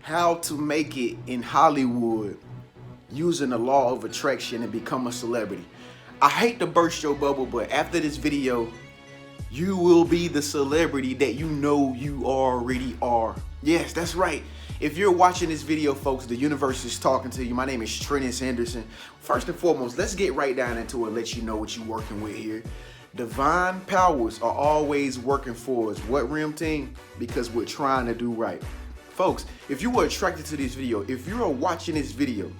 How to make it in Hollywood using the law of attraction and become a celebrity. I hate to burst your bubble, but after this video, you will be the celebrity that you know you already are. Yes, that's right. If you're watching this video, folks, the universe is talking to you. My name is Trennis Henderson. First and foremost, let's get right down into it and let you know what you're working with here. Divine powers are always working for us. What, Rim Team? Because we're trying to do right. Folks, if you were attracted to this video, if you are watching this video,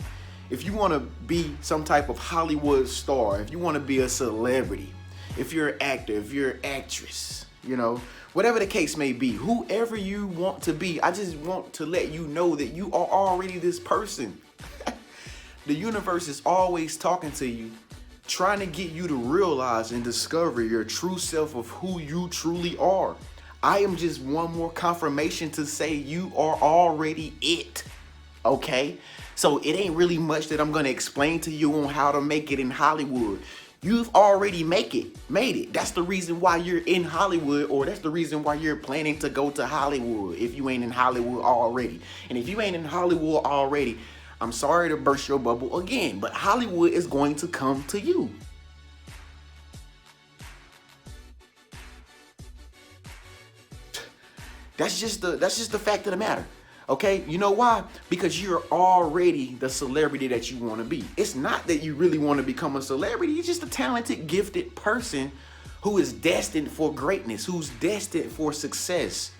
if you want to be some type of Hollywood star, if you want to be a celebrity, if you're an actor, if you're an actress, you know, whatever the case may be, whoever you want to be, I just want to let you know that you are already this person. The universe is always talking to you, trying to get you to realize and discover your true self of who you truly are. I am just one more confirmation to say you are already it, okay? So it ain't really much that I'm gonna explain to you on how to make it in Hollywood. You've already made it. That's the reason why you're in Hollywood, or that's the reason why you're planning to go to Hollywood if you ain't in Hollywood already. And if you ain't in Hollywood already, I'm sorry to burst your bubble again, but Hollywood is going to come to you. That's just the fact of the matter. Okay, you know why? Because you're already the celebrity that you want to be. It's not that you really want to become a celebrity. You're just a talented, gifted person who is destined for greatness, who's destined for success.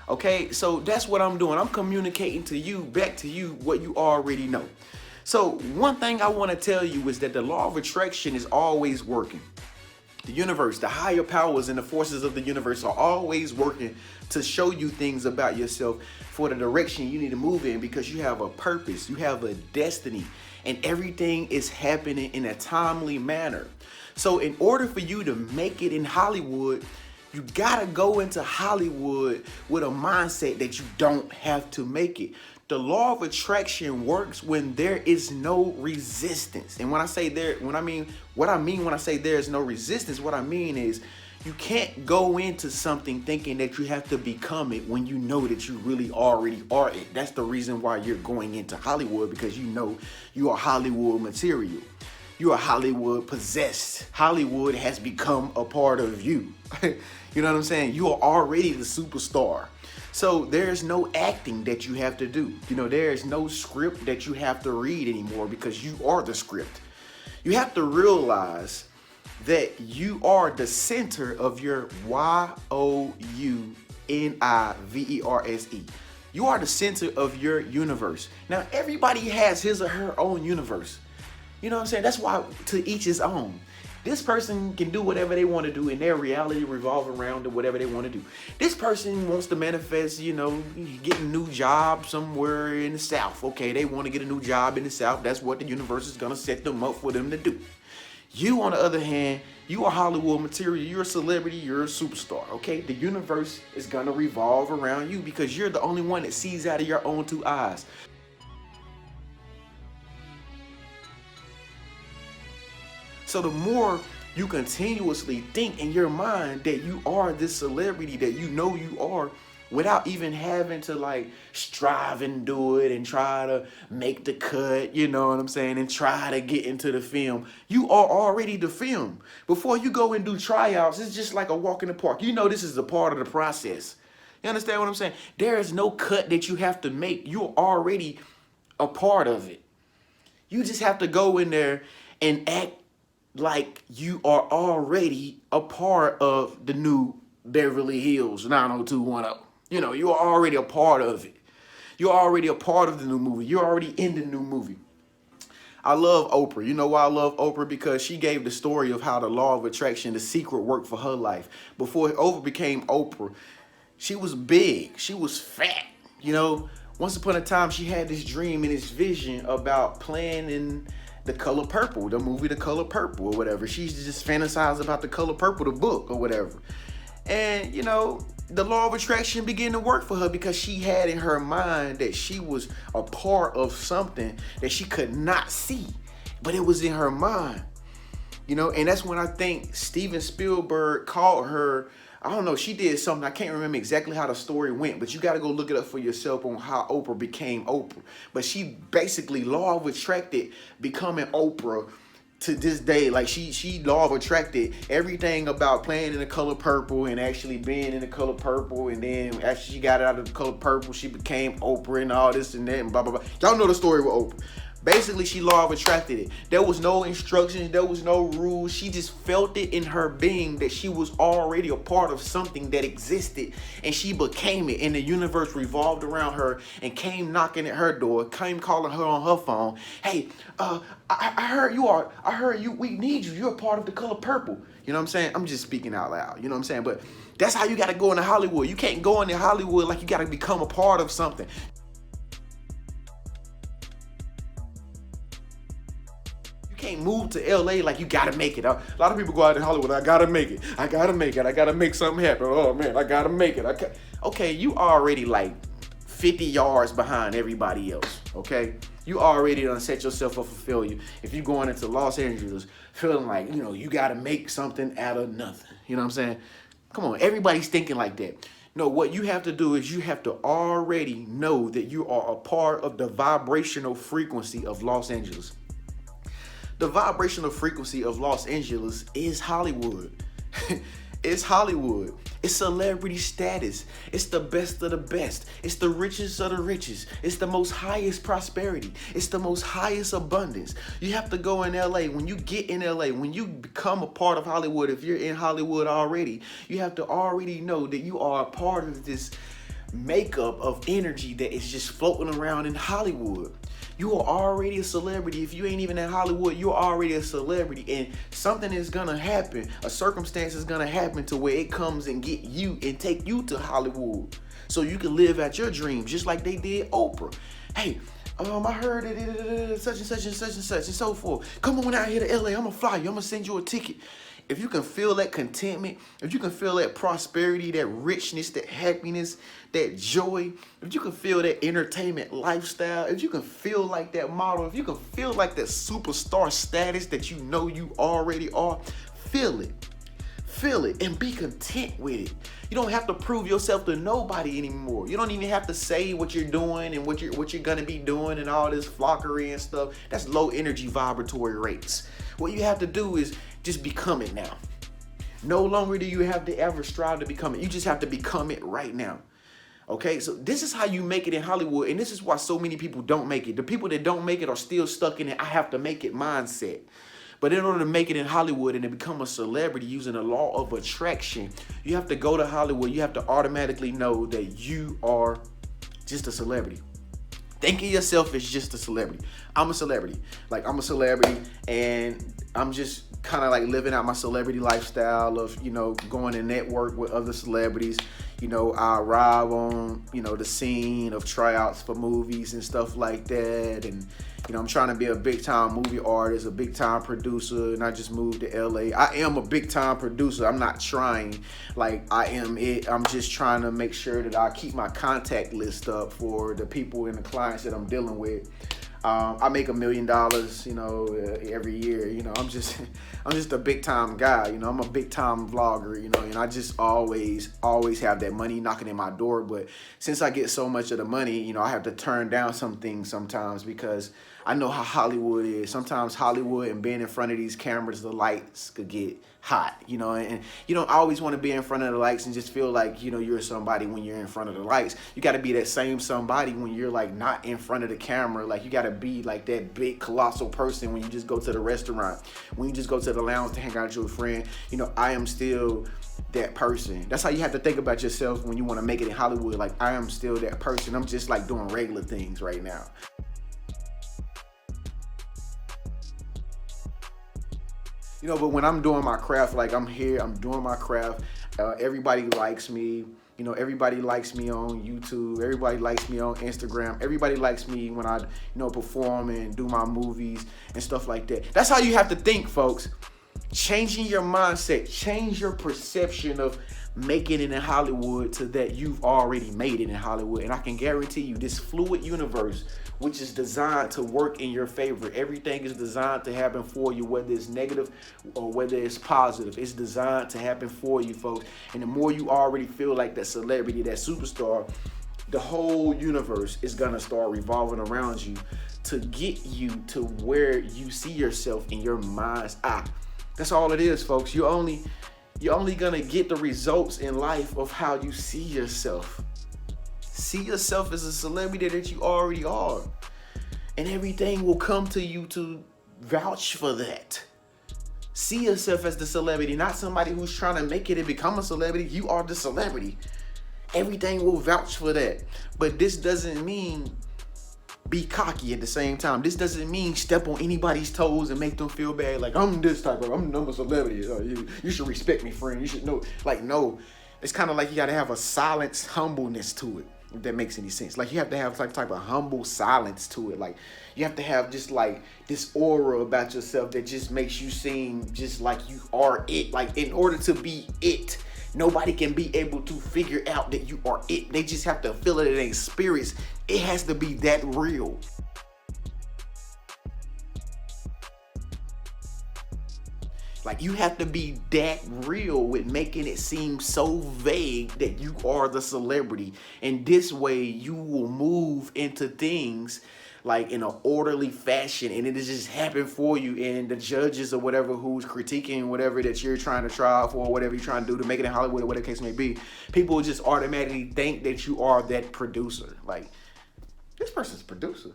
Okay, so that's what I'm doing. I'm communicating to you, back to you, what you already know. So one thing I want to tell you is that the law of attraction is always working. The universe, the higher powers and the forces of the universe are always working to show you things about yourself for the direction you need to move in, because you have a purpose, you have a destiny, and everything is happening in a timely manner. So in order for you to make it in Hollywood, you gotta go into Hollywood with a mindset that you don't have to make it. The law of attraction works when there is no resistance. And when I say what I mean when I say there is no resistance, what I mean is you can't go into something thinking that you have to become it when you know that you really already are it. That's the reason why you're going into Hollywood, because you know you are Hollywood material. You are Hollywood possessed. Hollywood has become a part of you. You know what I'm saying? You are already the superstar. So there's no acting that you have to do. You know, there's no script that you have to read anymore, because you are the script. You have to realize that you are the center of your YOUNIVERSE. You are the center of your universe. Now, everybody has his or her own universe. You know what I'm saying? That's why to each his own. This person can do whatever they want to do, and their reality revolve around whatever they want to do. This person wants to manifest, you know, get a new job somewhere in the South. Okay, they want to get a new job in the South. That's what the universe is going to set them up for them to do. You, on the other hand, you are Hollywood material. You're a celebrity. You're a superstar. Okay, the universe is going to revolve around you, because you're the only one that sees out of your own two eyes. So the more you continuously think in your mind that you are this celebrity that you know you are, without even having to like strive and do it and try to make the cut, you know what I'm saying, and try to get into the film, you are already the film. Before you go and do tryouts, it's just like a walk in the park. You know this is a part of the process. You understand what I'm saying? There is no cut that you have to make. You're already a part of it. You just have to go in there and act like you are already a part of the new Beverly Hills 90210. You know, you are already a part of it. You're already a part of the new movie. You're already in the new movie. I love Oprah. You know why I love Oprah? Because she gave the story of how the law of attraction, the secret, worked for her life. Before Oprah became Oprah, she was big. She was fat. You know, once upon a time, she had this dream and this vision about playing in The Color Purple, the movie The Color Purple or whatever. She just fantasized about The Color Purple, the book or whatever. And, you know, the law of attraction began to work for her, because she had in her mind that she was a part of something that she could not see, but it was in her mind. You know, and that's when I think Steven Spielberg called her I don't know, she did something. I can't remember exactly how the story went, but you got to go look it up for yourself on how Oprah became Oprah. But she basically law of attracted becoming Oprah to this day. Like she law of attracted everything about playing in the color purple and actually being in the color purple, and then after she got out of the color purple, she became Oprah and all this and that and blah blah blah. Y'all know the story with Oprah. Basically, she law of attracted it. There was no instructions, there was no rules. She just felt it in her being that she was already a part of something that existed, and she became it. And the universe revolved around her and came knocking at her door, came calling her on her phone. Hey, I heard you are. I heard you. We need you. You're a part of the color purple. You know what I'm saying? I'm just speaking out loud. You know what I'm saying? But that's how you got to go into Hollywood. You can't go into Hollywood like you got to become a part of something. Can't move to LA like you gotta make it. A lot of people go out in Hollywood, I gotta make it. I gotta make it. I gotta make something happen. Oh man, I gotta make it. Okay, you already like 50 yards behind everybody else. Okay, you already done set yourself up for failure. If you going into Los Angeles feeling like, you know, you gotta make something out of nothing. You know what I'm saying? Come on, everybody's thinking like that. No, what you have to do is you have to already know that you are a part of the vibrational frequency of Los Angeles. The vibrational frequency of Los Angeles is Hollywood. It's Hollywood. It's celebrity status. It's the best of the best. It's the richest of the richest. It's the most highest prosperity. It's the most highest abundance. You have to go in LA. When you get in LA, when you become a part of Hollywood, if you're in Hollywood already, you have to already know that you are a part of this makeup of energy that is just floating around in Hollywood. You are already a celebrity. If you ain't even in Hollywood, you're already a celebrity, and something is gonna happen. A circumstance is gonna happen to where it comes and get you and take you to Hollywood so you can live out your dreams just like they did Oprah. Hey, I heard it, such and such and such and such and so forth. Come on out here to LA. I'm gonna fly you. I'm gonna send you a ticket. If you can feel that contentment, if you can feel that prosperity, that richness, that happiness, that joy, if you can feel that entertainment lifestyle, if you can feel like that model, if you can feel like that superstar status that you know you already are, feel it. Feel it and be content with it. You don't have to prove yourself to nobody anymore. You don't even have to say what you're doing and what you're gonna be doing and all this flockery and stuff. That's low energy vibratory rates. What you have to do is just become it now. No longer do you have to ever strive to become it. You just have to become it right now. Okay, so this is how you make it in Hollywood, and this is why so many people don't make it. The people that don't make it are still stuck in it. I have to make it mindset. But in order to make it in Hollywood and to become a celebrity using the law of attraction, you have to go to Hollywood. You have to automatically know that you are just a celebrity. Think of yourself as just a celebrity. I'm a celebrity. Like, I'm a celebrity, and I'm just kind of like living out my celebrity lifestyle of, you know, going to network with other celebrities. You know, I arrive on, you know, the scene of tryouts for movies and stuff like that. And, you know, I'm trying to be a big time movie artist, a big time producer, and I just moved to LA. I am a big time producer. I'm not trying like I am it. I'm just trying to make sure that I keep my contact list up for the people and the clients that I'm dealing with. I make $1 million, you know, every year. You know, I'm just a big time guy. You know, I'm a big time vlogger. You know, and I just always have that money knocking in my door. But since I get so much of the money, you know, I have to turn down some things sometimes because I know how Hollywood is. Sometimes Hollywood and being in front of these cameras, the lights could get hot, you know, and you don't always want to be in front of the lights and just feel like, you know, you're somebody when you're in front of the lights. You got to be that same somebody when you're like not in front of the camera. Like, you got to be like that big colossal person when you just go to the restaurant, when you just go to the lounge to hang out with your friend. You know, I am still that person. That's how you have to think about yourself when you want to make it in Hollywood. Like, I am still that person. I'm just like doing regular things right now. You know, but when I'm doing my craft, like I'm here, I'm doing my craft, everybody likes me. You know, everybody likes me on YouTube. Everybody likes me on Instagram. Everybody likes me when I, you know, perform and do my movies and stuff like that. That's how you have to think, folks. Changing your mindset, change your perception of making it in Hollywood to that you've already made it in Hollywood. And I can guarantee you this fluid universe, which is designed to work in your favor. Everything is designed to happen for you, whether it's negative or whether it's positive. It's designed to happen for you, folks. And the more you already feel like that celebrity, that superstar, the whole universe is gonna start revolving around you to get you to where you see yourself in your mind's eye. That's all it is, folks. You're only gonna get the results in life of how you see yourself. See yourself as a celebrity that you already are. And everything will come to you to vouch for that. See yourself as the celebrity, not somebody who's trying to make it and become a celebrity. You are the celebrity. Everything will vouch for that. But this doesn't mean be cocky at the same time. This doesn't mean step on anybody's toes and make them feel bad. Like, I'm this type of, I'm a celebrity. You should respect me, friend. You should know. Like, no. It's kind of like you got to have a silence, humbleness to it, if that makes any sense. Like, you have to have some type of humble silence to it. Like, you have to have just like this aura about yourself that just makes you seem just like you are it. Like, in order to be it, nobody can be able to figure out that you are it. They just have to feel it in their spirits. It has to be that real. Like, you have to be that real with making it seem so vague that you are the celebrity. And this way you will move into things like in an orderly fashion, and it just happen for you. And the judges or whatever who's critiquing whatever that you're trying to try out for, whatever you're trying to do to make it in Hollywood or whatever the case may be, people will just automatically think that you are that producer. Like, this person's producer.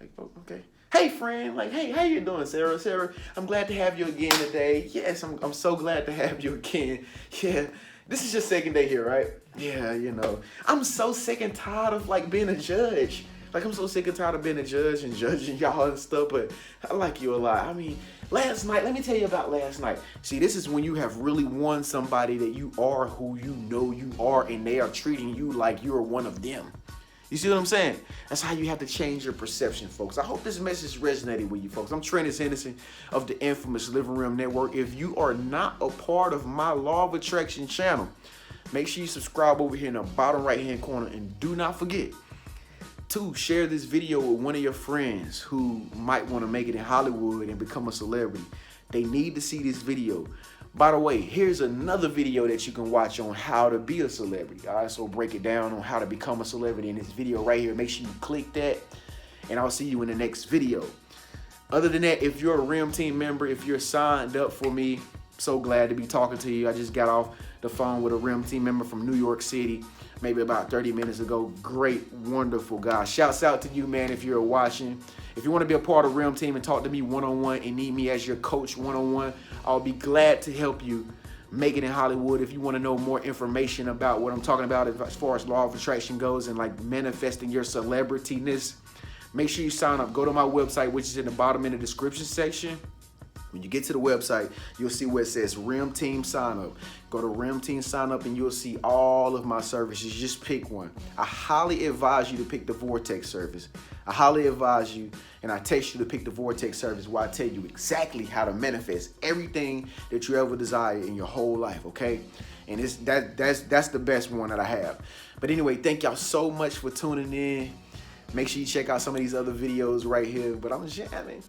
Like, oh, okay. Hey, friend. Like, hey, how you doing, Sarah? Sarah, I'm glad to have you again today. Yes, I'm so glad to have you again. Yeah, this is your second day here, right? Yeah, you know, I'm so sick and tired of like being a judge. Like, I'm so sick and tired of being a judge and judging y'all and stuff, but I like you a lot. I mean, last night, let me tell you about last night. See, this is when you have really won somebody that you are who you know you are, and they are treating you like you're one of them. You see what I'm saying? That's how you have to change your perception, folks. I hope this message resonated with you, folks. I'm Trent Henderson of the infamous Living Room Network. If you are not a part of my Law of Attraction channel, make sure you subscribe over here in the bottom right-hand corner, and do not forget to share this video with one of your friends who might want to make it in Hollywood and become a celebrity. They need to see this video. By the way, here's another video that you can watch on how to be a celebrity. I also break it down on how to become a celebrity in this video right here. Make sure you click that, and I'll see you in the next video. Other than that, if you're a RIM team member, if you're signed up for me, so glad to be talking to you. I just got off the phone with a RIM team member from New York City maybe about 30 minutes ago. Great, wonderful guy. Shouts out to you, man, if you're watching. If you want to be a part of RIM team and talk to me one-on-one and need me as your coach one-on-one, I'll be glad to help you make it in Hollywood. If you want to know more information about what I'm talking about as far as Law of Attraction goes and like manifesting your celebrityness, make sure you sign up. Go to my website, which is in the bottom in the description section. When you get to the website, you'll see where it says RIM Team Sign Up. Go to RIM Team Sign Up and you'll see all of my services. Just pick one. I highly advise you to pick the Vortex service. I highly advise you, and I text you to pick the Vortex service where I tell you exactly how to manifest everything that you ever desire in your whole life, okay? And that's the best one that I have. But anyway, thank y'all so much for tuning in. Make sure you check out some of these other videos right here. But I'm jamming.